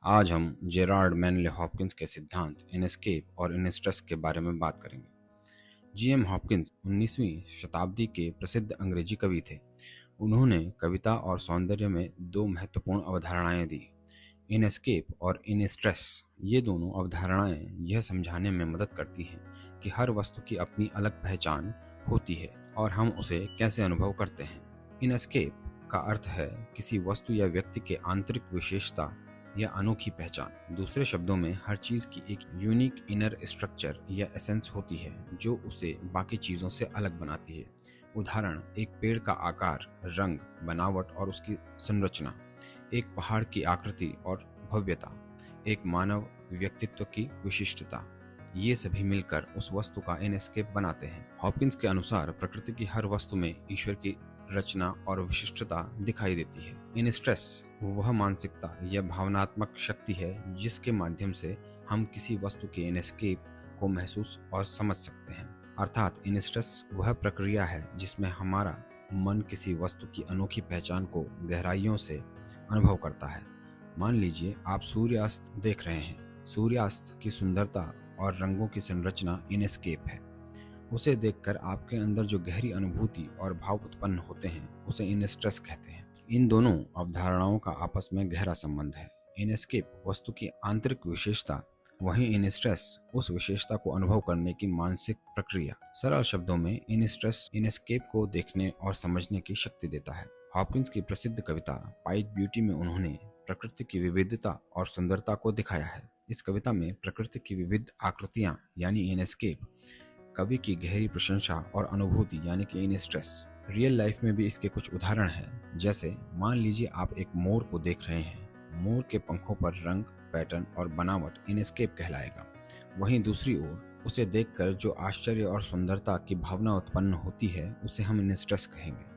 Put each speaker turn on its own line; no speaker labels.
आज हम Gerrard Manley Hopkins के सिद्धांत इनएस्केप और इनस्ट्रेस के बारे में बात करेंगे। जीएम हॉपकिंस 19वीं शताब्दी के प्रसिद्ध अंग्रेजी कवि थे। उन्होंने कविता और सौंदर्य में दो महत्वपूर्ण अवधारणाएं दी, इनएस्केप और इनस्ट्रेस। ये दोनों अवधारणाएं यह समझाने में मदद करती हैं कि हर वस्तु की अपनी अलग पहचान होती है और हम उसे कैसे अनुभव करते हैं। इनएस्केप का अर्थ है किसी वस्तु या व्यक्ति के आंतरिक विशेषता या अनोखी पहचान। दूसरे शब्दों में, हर चीज की एक यूनिक इनर स्ट्रक्चर या एसेंस होती है जो उसे बाकी चीजों से अलग बनाती है। उदाहरण, एक पेड़ का आकार, रंग, बनावट और उसकी संरचना, एक पहाड़ की आकृति और भव्यता, एक मानव व्यक्तित्व की विशिष्टता, ये सभी मिलकर उस वस्तु का इनएस्केप बनाते हैं। हॉपकिंस के अनुसार प्रकृति की हर वस्तु में ईश्वर की रचना और विशिष्टता दिखाई देती है। इनस्ट्रेस वह मानसिकता या भावनात्मक शक्ति है जिसके माध्यम से हम किसी वस्तु के इनएस्केप को महसूस और समझ सकते हैं। अर्थात इनस्ट्रेस वह प्रक्रिया है जिसमें हमारा मन किसी वस्तु की अनोखी पहचान को गहराइयों से अनुभव करता है। मान लीजिए आप सूर्यास्त देख रहे हैं। सूर्यास्त की सुंदरता और रंगों की संरचना इनएस्केप है। उसे देखकर आपके अंदर जो गहरी अनुभूति और भाव उत्पन्न होते हैं उसे इनस्ट्रेस कहते हैं। इन दोनों अवधारणाओं का आपस में गहरा संबंध है। इनएस्केप वस्तु की आंतरिक विशेषता, वहीं इनस्ट्रेस उस विशेषता को अनुभव करने की मानसिक प्रक्रिया। सरल शब्दों में, इनस्ट्रेस इनएस्केप को देखने और समझने की शक्ति देता है। हॉपकिंस की प्रसिद्ध कविता पाइट ब्यूटी में उन्होंने प्रकृति की विविधता और सुंदरता को दिखाया है। इस कविता में प्रकृति की विविध आकृतियां यानी इनएस्केप, कवि की गहरी प्रशंसा और अनुभूति यानी कि इनस्ट्रेस। रियल लाइफ में भी इसके कुछ उदाहरण हैं। जैसे मान लीजिए आप एक मोर को देख रहे हैं। मोर के पंखों पर रंग, पैटर्न और बनावट इनस्केप कहलाएगा। वहीं दूसरी ओर उसे देखकर जो आश्चर्य और सुंदरता की भावना उत्पन्न होती है उसे हम इनस्ट्रेस कहेंगे।